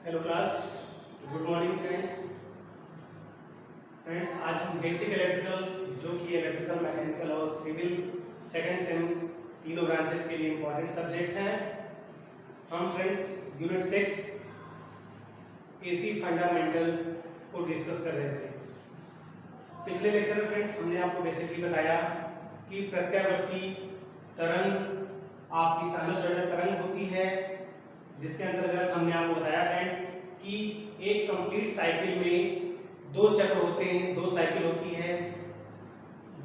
Hello class, good morning friends. आज हम basic electrical जो कि इलेक्ट्रिकल, मैकेनिकल और सिविल सेकंड सेम तीनों ब्रांचेस के लिए इंपॉर्टेंट सब्जेक्ट हैं। हम फ्रेंड्स यूनिट 6 एसी फंडामेंटल्स को डिस्कस कर रहे थे। पिछले लेक्चर में फ्रेंड्स हमने आपको बेसिकली बताया कि प्रत्यावर्ती तरंग आपकी साइनसॉइडल तरंग होती है, जिसके अंतर्गत हमने आपको बताया फ्रेंड्स कि एक कंप्लीट साइकिल में दो चक्र होते हैं, दो साइकिल होती है।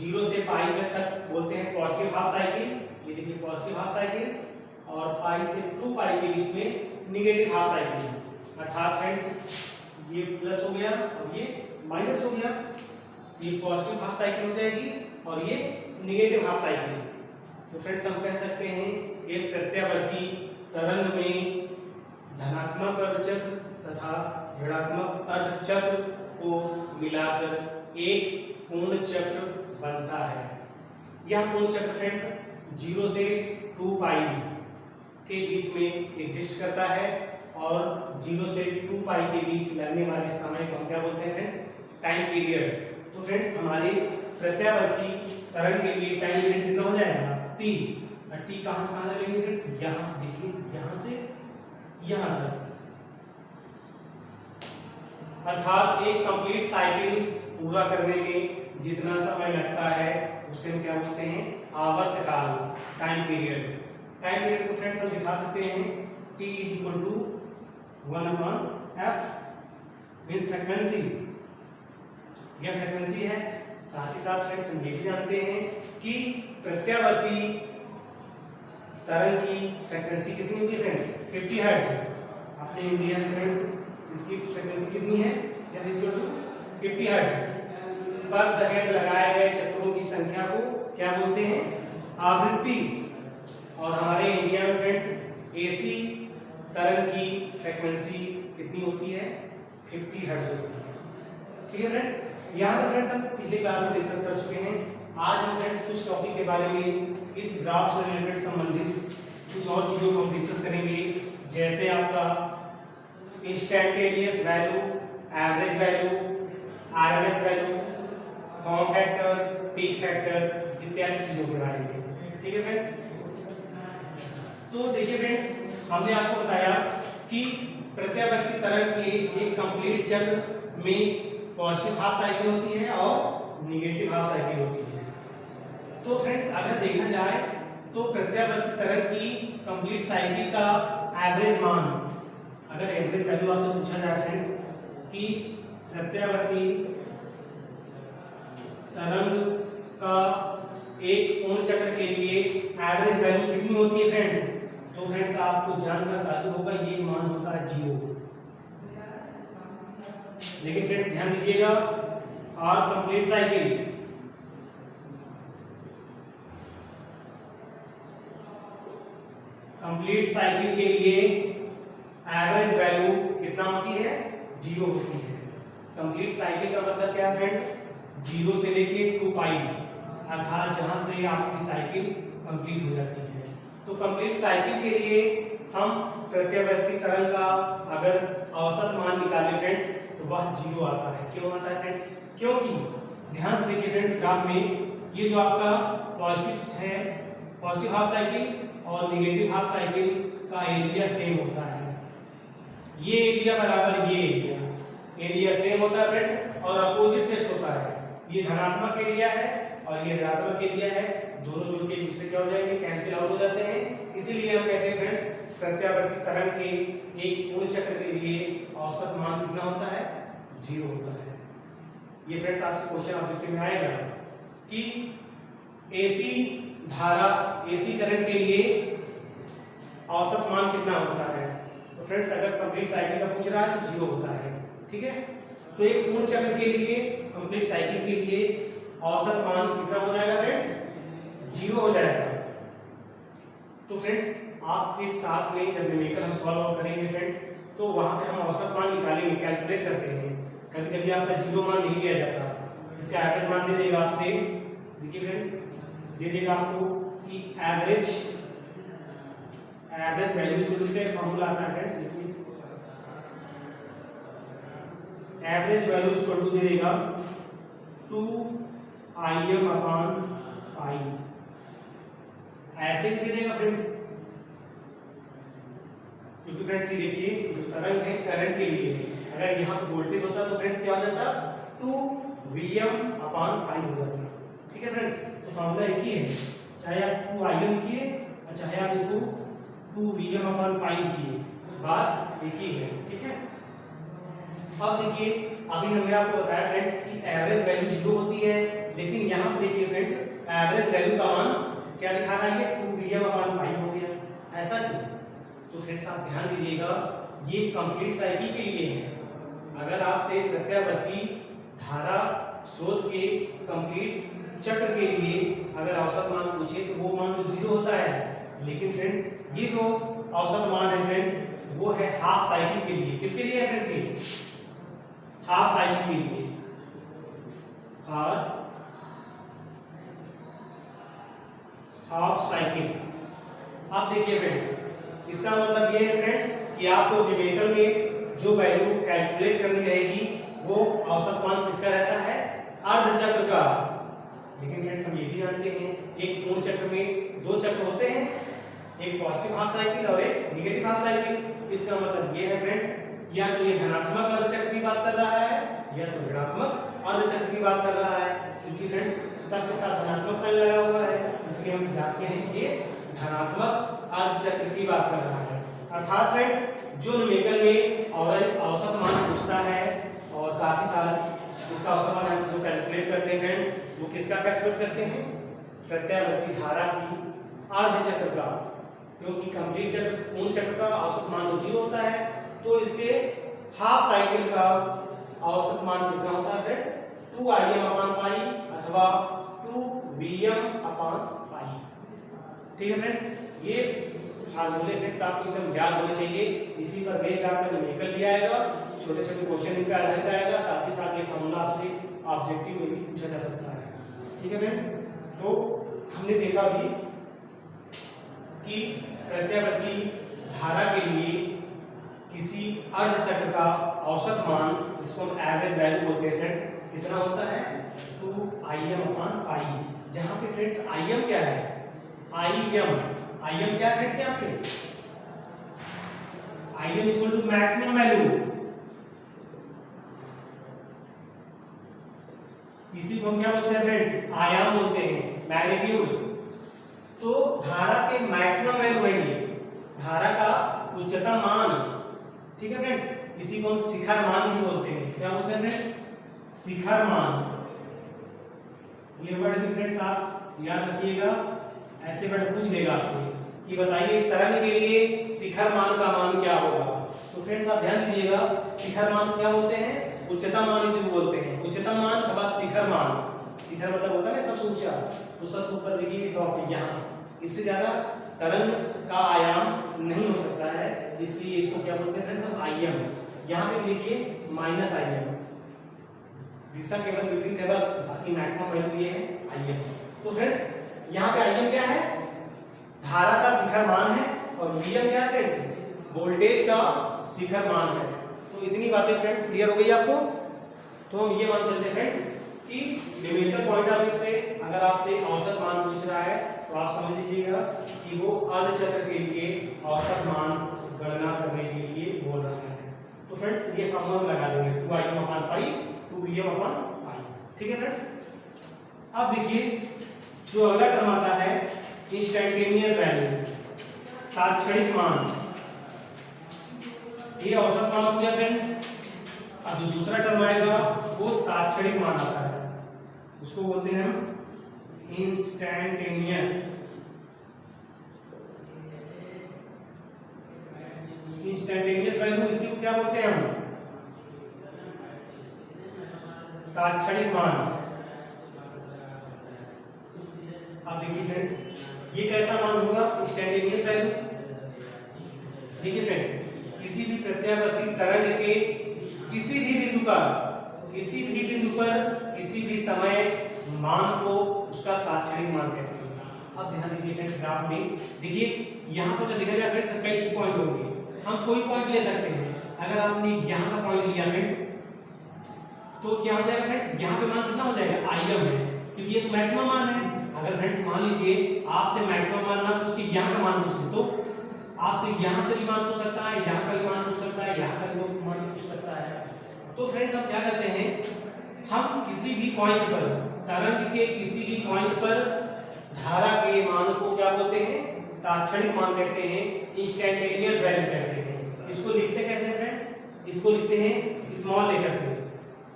0 से पाई तक बोलते हैं पॉजिटिव हाफ साइकिल, ये देखिए पॉजिटिव हाफ साइकिल, और पाई से 2 पाई के बीच में निगेटिव हाफ साइकिल। अर्थात फ्रेंड्स ये प्लस हो गया और ये माइनस हो गया, ये पॉजिटिव हाफ साइकिल हो जाएगी और ये निगेटिव हाफ साइकिल। तो फ्रेंड्स हम कह सकते हैं एक प्रत्यावर्ती तरंग में धनात्मक अर्धचक्र तथा ऋणात्मक अर्धचक्र को मिलाकर एक पूर्ण चक्र बनता है। यह पूर्ण चक्र फ्रेंड्स 0 से 2 पाई के बीच में एग्जिस्ट करता है, और 0 से 2 पाई के बीच लगने वाले समय को हम क्या बोलते हैं फ्रेंड्स? Time period. तो फ्रेंड्स हमारे प्रत्यावर्ती तरंग के लिए टाइम पीरियड कितना हो जाएगा? टी। टी कहाँ से कहाँ लेंगे फ्रेंड्स? यहाँ से, देखिए यहाँ से यहाँ तक। अर्थात एक कंप्लीट साइकिल पूरा करने में जितना समय लगता है उसे हम क्या बोलते हैं? आवर्तकाल, टाइम पीरियड। टाइम पीरियड को फ्रेंड्स हम दिखा सकते हैं T = 1/f मींस फ्रीक्वेंसी। यह फ्रीक्वेंसी है। साथ ही साथ फ्रेंड्स हम ये भी जानते हैं कि प्रत्यावर्ती तरंग की फ्रीक्वेंसी कितनी होती है फ्रेंड्स? 50 हर्ट्ज। अपने इंडिया में फ्रेंड्स इसकी फ्रीक्वेंसी कितनी है? 50 हर्ट्ज। पर सेकंड लगाए गए चक्रों की संख्या को क्या बोलते हैं? आवृत्ति। और हमारे इंडिया में फ्रेंड्स एसी तरंग की फ्रीक्वेंसी कितनी होती है? 50 हर्ट्ज होती है। ठीक है फ्रेंड्स, यहाँ तक फ्रेंड्स हम पिछली क्लास में डिस्कस कर चुके हैं। आज हम फ्रेंड्स कुछ टॉपिक के बारे में, इस ग्राफ से रिलेटेड संबंधित कुछ और चीजों को हम डिस्कस करेंगे, जैसे आपका instantaneous value, average value, RMS value, form factor, peak factor इत्यादि चीजों के बारे में। ठीक है फ्रेंड्स, तो देखिए फ्रेंड्स हमने आपको बताया कि प्रत्यावर्ती तरंग के एक कंप्लीट चक्र में पॉजिटिव हाफ साइकिल होती है और निगेटिव हाफ साइकिल होती है। तो फ्रेंड्स अगर देखा जाए तो प्रत्यावर्ती तरंग की कंप्लीट साइकिल का एवरेज मान, अगर एवरेज वैल्यू आपसे पूछा जाए फ्रेंड्स कि प्रत्यावर्ती तरंग का एक पूर्ण चक्र के लिए एवरेज वैल्यू कितनी होती है फ्रेंड्स, तो फ्रेंड्स आपको जानकर ताज्जुब होगा, ये मान होता है 0। लेकिन फ्रेंड्स ध्यान दीजिएगा, और कंप्लीट साइकिल के लिए एवरेज वैल्यू कितना होती है? 0 होती है। कंप्लीट साइकिल का मतलब क्या है फ्रेंड्स? 0 से लेके 2 पाई, अर्थात जहां से आपकी साइकिल कंप्लीट हो जाती है। तो कंप्लीट साइकिल के लिए हम प्रत्यावर्ती तरंग का अगर औसत मान निकालें फ्रेंड्स तो वह 0 आता है। क्यों आता है फ्रेंड्स? क्योंकि ध्यान से देखिए फ्रेंड्स, ग्राफ में ये जो आपका पॉजिटिव है, पॉजिटिव हाफ साइकिल और निगेटिव हाफ साइकिल का एरिया सेम होता है। ये एरिया बराबर ये एरिया सेम होता है फ्रेंड्स, और अपोजिट से होता है। ये धनात्मक एरिया है और ये ऋणात्मक एरिया है, दोनों जुड़ के एक दूसरे क्या हो जाएंगे? कैंसिल आउट हो जाते हैं। इसीलिए हम कहते हैं फ्रेंड्स प्रत्यावर्ती तरंग के एक पूर्ण चक्र के लिए औसत मान कितना होता है? 0 होता है। ये फ्रेंड्स आपसे क्वेश्चन ऑब्जेक्टिव में आएगा कि एसी धारा, एसी करंट के लिए औसत मान कितना होता है। तो फ्रेंड्स अगर कंप्लीट साइकिल का पूछ रहा है तो 0 होता है। ठीक है, तो एक पूर्ण चक्र के लिए, कंप्लीट साइकिल के लिए औसत मान कितना हो जाएगा फ्रेंड्स? 0 हो जाएगा। तो फ्रेंड्स आपके साथ में जब न्यूमेरिकल हम सॉल्व करेंगे फ्रेंड्स, तो वहां पे हम औसत मान निकालेंगे, कैलकुलेट करते हैं। कभी कभी आपका 0 मान नहीं लिया जाता, इसका एवरेज मान दे देगा आपसे। देखिए फ्रेंड्स दे देगा आपको कि एवरेज वैल्यू से फॉर्मूला आता है फ्रेंड्स, देखिए एवरेज वैल्यू इक्वल टू दे देगा 2Im/पाई, ऐसे ही दे देगा फ्रेंड्स। क्योंकि फ्रेंड्स ये देखिए जो तरंग है करंट के लिए है, अगर यहाँ पे वोल्टेज होता तो फ्रेंड्स क्या हो जाता 2Vm/पाई हो जाता। ठीक है फ्रेंड्स, तो फॉर्मूला एक ही है, चाहे आप 2Im लिखिए और चाहे आप इसको 2Vm/पाई लिखिए, बात एक ही है। ठीक है, अब देखिए अभी हमने आपको बताया फ्रेंड्स कि एवरेज वैल्यू 0 होती है, लेकिन यहाँ पे देखिए फ्रेंड्स एवरेज वैल्यू का मान क्या दिखा रहा है, 2Vm/पाई हो गया। ऐसा क्यों? तो फ्रेंड्स आप ध्यान दीजिएगा, ये कंप्लीट साइकिल के लिए है। अगर आपसे प्रत्यावर्ती धारा स्रोत के कंप्लीट चक्र के लिए अगर औसत मान पूछे तो वो मान तो 0 होता है, लेकिन फ्रेंड्स ये जो औसत मान है फ्रेंड्स वो है हाफ साइकिल के लिए। किसके लिए है फ्रेंड्स? ये हाफ साइकिल के लिए, हाफ साइकिल। अब देखिए फ्रेंड्स, इसका मतलब ये है फ्रेंड्स कि आपको न्यूमेरिकल में जो वैल्यू कैलकुलेट करनी रहेगी वो औसत मान किसका रहता है, अर्ध चक्र का। लेकिन फ्रेंड्स हम ये भी जानते हैं एक पूर्ण चक्र में 2 चक्र होते हैं, एक पॉजिटिव हाफ साइकिल और एक नेगेटिव हाफ साइकिल। इसका मतलब ये है फ्रेंड्स या तो ये धनात्मक अर्ध चक्र की बात कर रहा है या तो ऋणात्मक अर्ध चक्र की बात कर रहा है। क्योंकि फ्रेंड्स सबके साथ धनात्मक साइन लगा हुआ है, इसलिए हम जानते हैं कि ये धनात्मक अर्ध चक्र की बात कर रहा है। अर्थात फ्रेंड्स जो न्यूमेरिकल में और औसत मान पूछता है और साथ ही साथ इसका औसत मान हम जो कैलकुलेट करते हैं फ्रेंड्स वो किसका कैलकुलेट करते हैं, प्रत्यावर्ती धारा की अर्ध चक्र का। क्योंकि कंप्लीट चक्र पूर्ण चक्र का औसत मान तो 0 होता है, तो इसके हाफ साइकिल का औसत मान कितना होता है फ्रेंड्स, 2Im/पाई अथवा 2Vm/पाई। ठीक है फ्रेंड्स, ये फार्मूले फ्रेंड्स आपको एकदम याद होने चाहिए। इसी पर बेस्ड आपका न्यूमेरिकल दिया आएगा, छोटे छोटे क्वेश्चन इनका आधारित आएगा, साथ ही साथ ये फार्मूला आपसे ऑब्जेक्टिव में भी पूछा जा सकता है। ठीक है फ्रेंड्स, तो हमने देखा भी कि प्रत्यावर्ती धारा के लिए किसी अर्ध चक्र का औसत मान, जिसको हम एवरेज वैल्यू बोलते हैं फ्रेंड्स, कितना होता है 2Im/पाई। जहां पे फ्रेंड्स Im क्या है, Im क्या है फ्रेंड्स, यहाँ पे Im equal to maximum value. इसी को हम क्या बोलते हैं फ्रेंड्स, आयाम बोलते हैं, मैग्नीट्यूड। तो धारा के मैक्सिमम वैल्यू है ये, धारा का उच्चतम मान। ठीक है फ्रेंड्स, इसी को हम शिखर मान भी बोलते हैं। क्या बोलते हैं फ्रेंड्स, शिखर मान। ये वर्ड भी फ्रेंड्स आप याद रखिएगा, ऐसे वर्ड पूछ लेगा आपसे कि बताइए इस तरंग के लिए शिखर मान का मान क्या होगा। तो फ्रेंड्स आप ध्यान दीजिएगा, शिखर मान क्या बोलते हैं, उच्चतम मान इसे बोलते हैं, उच्चतम मान अथवा शिखर मान। शिखर मतलब होता है ना सबसे ऊंचा, तो सबसे ऊपर देखिए टॉप यहाँ, इससे ज्यादा तरंग का आयाम नहीं हो सकता है, इसलिए इसको क्या बोलते हैं फ्रेंड्स हम Im। यहाँ पे लिखिए -Im, दिशा केवल विपरीत है बस, बाकी मैक्सिमम वैल्यू ये है Im। तो फ्रेंड्स यहाँ पे Im क्या है, धारा का शिखर मान है, और Vm क्या है फ्रेंड्स, वोल्टेज का शिखर मान है। तो इतनी बातें फ्रेंड्स क्लियर हो गई आपको। तो हम ये मान चलते हैं फ्रेंड्स कि न्यूमेरिकल पॉइंट ऑफ व्यू से अगर आपसे औसत मान पूछ रहा है तो आप समझ लीजिएगा कि वो अर्ध चक्र के लिए औसत मान गणना करने के लिए बोल रहा है। तो फ्रेंड्स ये फॉर्मूला हम लगा देंगे 2Im/पाई 2Vm/पाई। ठीक है फ्रेंड्स, अब देखिए जो अगला टर्म आता है इंस्टैंटेनियस वैल्यू, तात्क्षणिक मान। ये औसत मान हो गया फ्रेंड्स। अब जो दूसरा टर्म आएगा वो तात्क्षणिक मान आता है, उसको बोलते हैं हम इंस्टैंटेनियस। इंस्टैंटेनियस वैल्यू इसी को क्या बोलते हैं हम, तात्क्षणिक मान। अब देखिए फ्रेंड्स ये कैसा मान होगा इंस्टैंटेनियस वैल्यू। देखिए फ्रेंड्स किसी भी प्रत्यावर्ती तरंग के किसी भी बिंदु पर किसी भी समय मान को उसका तात्क्षणिक मान कहते हैं। अब ध्यान दीजिए फ्रेंड्स, ग्राफ में देखिए यहाँ पर देखा जाए फ्रेंड्स कई पॉइंट होंगे, हम कोई पॉइंट ले सकते हैं। अगर आपने यहाँ का पॉइंट लिया फ्रेंड्स, तो क्या हो जाएगा फ्रेंड्स, यहाँ पे मान कितना हो जाएगा, आईएम है, क्योंकि ये तो मैक्सिमम मान है। अगर फ्रेंड्स मान लीजिए आपसे मैक्सिमम मान ना पूछ के यहाँ का मान पूछ ले, तो आपसे यहाँ से भी मान पूछ सकता है, यहाँ का भी मान पूछ सकता है, यहाँ का भी मान पूछ सकता है। तो फ्रेंड्स हम क्या करते हैं, हम किसी भी पॉइंट पर, तरंग के किसी भी पॉइंट पर धारा के मान को क्या बोलते हैं, तात्क्षणिक मान कहते हैं, इंस्टेंटेनियस वैल्यू कहते हैं। इसको लिखते कैसे फ्रेंड्स, इसको लिखते हैं स्मॉल लेटर से।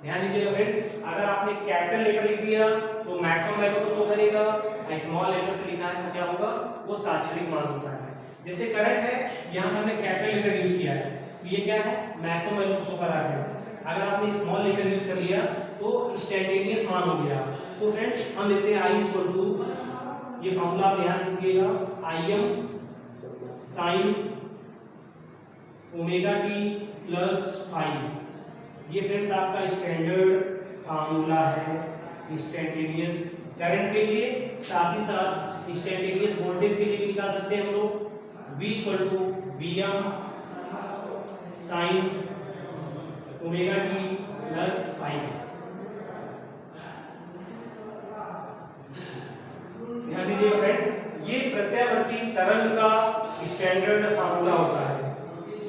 ध्यान दीजिएगा फ्रेंड्स, अगर आपने कैपिटल लेटर लिख दिया तो मैक्सिमम वैल्यू को शो करेगा, स्मॉल लेटर से लिखा है तो क्या होगा, वो तात्क्षणिक मान होता है। जैसे करंट है, यहाँ हमने कैपिटल लेटर यूज किया है तो ये क्या है, मैक्सिमम वैल्यू को शो कर रहा है। अगर आपने स्मॉल लेटर यूज कर लिया तो इंस्टेंटेनियस मान हो गया। तो फ्रेंड्स हम लेते हैं I इक्वल टू, ये फॉर्मूला आप ध्यान दीजिएगा, Im sign omega t plus five. ये फ्रेंड्स आपका स्टैंडर्ड फार्मूला है इंस्टेंटेनियस करंट के लिए, साथ ही साथ इंस्टेंटेनियस वोल्टेज के लिए भी निकाल सकते हैं हम लोग। V equal to Vm sine omega t plus five. ध्यान दीजिए फ्रेंड्स, ये प्रत्यावर्ती तरंग का स्टैंडर्ड फार्मूला होता है।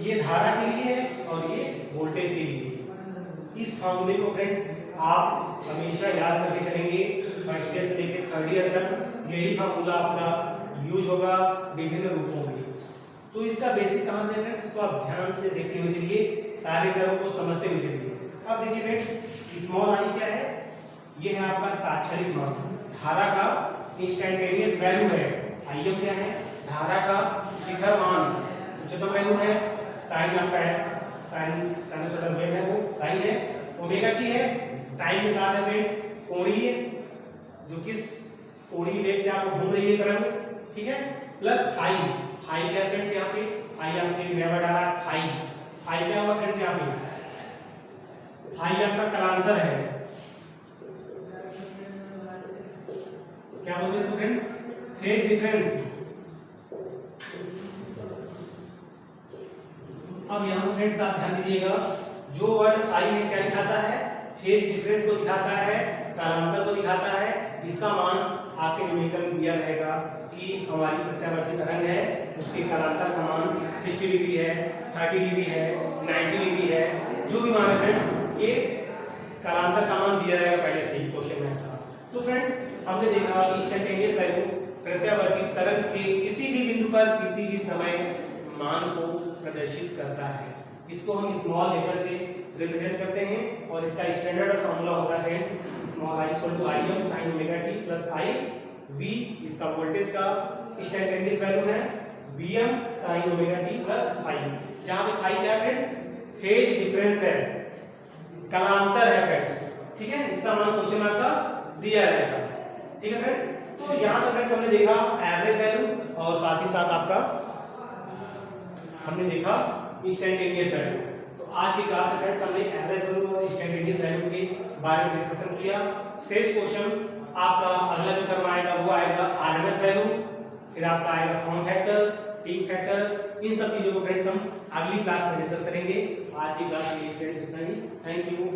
ये धारा के लिए है और ये वोल्टेज के लिए। इस फार्मूले को फ्रेंड्स आप हमेशा याद करके चलेंगे, फर्स्ट ईयर से लेकर थर्ड ईयर तक यही फार्मूला आपका यूज होगा विभिन्न रूपों में। तो इसका बेसिक कहाँ से है फ्रेंड्स, इसको आप ध्यान से देखते हुए चलिए, सारे टर्म को समझते हुए चलिए। अब देखिए फ्रेंड्स, स्मॉल आई क्या है, ये है आपका तात्क्षणिक मान, धारा का इंस्टेंटेनियस वैल्यू है। आईएम क्या है, धारा का शिखर मान, उच्चतम वैल्यू है। साइन आपका है, साइन साइनसोइडल वेव है, वो साइन है। ओमेगा टी है, टाइम के साथ है फ्रेंड्स, कोणीय, जो किस कोणीय वेग से आपको घूम रही है तरंग, ठीक है, प्लस फाई। फाई क्या फ्रेंड्स, यहाँ पे फाई आपने ग्रेवा डाला, फाई फाई क्या होगा फ्रेंड्स, यहाँ पे फाई आपका कालांतर है। क्या बोलते हैं इसको फ्रेंड्स, फेज डिफरेंस। अब यहाँ पर फ्रेंड्स आप ध्यान दीजिएगा, जो वर्ड फाई है क्या दिखाता है, फेज डिफरेंस को दिखाता है, कालांतर को दिखाता है। इसका मान आपके न्यूमेरिकल में दिया रहेगा कि हमारी प्रत्यावर्ती तरंग है, उसके कालांतर का मान 60 डिग्री है, 30 डिग्री है, 90 डिग्री है, जो भी मान है फ्रेंड्स, ये कालांतर का मान दिया रहेगा पहले से ही क्वेश्चन में था। तो फ्रेंड्स हमने देखा कि इंस्टेंटेनियस वैल्यू प्रत्यावर्ती तरंग के किसी भी बिंदु पर किसी भी समय मान को प्रदर्शित करता है। इसको हम स्मॉल लेटर से रिप्रेजेंट करते हैं और इसका स्टैंडर्ड फार्मूला होता है friends, small i equal to Im sin omega t plus i. V इसका वोल्टेज का इंस्टेंटेनियस वैल्यू है, Vm sin omega t plus phi. जहां पे फाई क्या है फ्रेंड्स, फेज डिफरेंस है, कालांतर है फ्रेंड्स, ठीक है। इसका मान क्वेश्चन मार्क का दिया रहेगा, ठीक है फ्रेंड्स। तो यहां तक फ्रेंड्स हमने देखा एवरेज वैल्यू और साथ ही साथ आपका हमने देखा इंस्टेंटेनियस वैल्यू। तो आज की क्लास में फ्रेंड्स हमने एवरेज वैल्यू और इंस्टेंटेनियस वैल्यू के बारे में डिस्कशन किया। शेष क्वेश्चन आपका अगला जो टर्म आएगा वो आएगा आरएमएस वैल्यू, फिर आपका आएगा फॉर्म फैक्टर, पीक फैक्टर। इन सब चीजों को फ्रेंड्स हम अगली क्लास में डिस्कस करेंगे। आज की क्लास में फ्रेंड्स इतना ही। Thank you.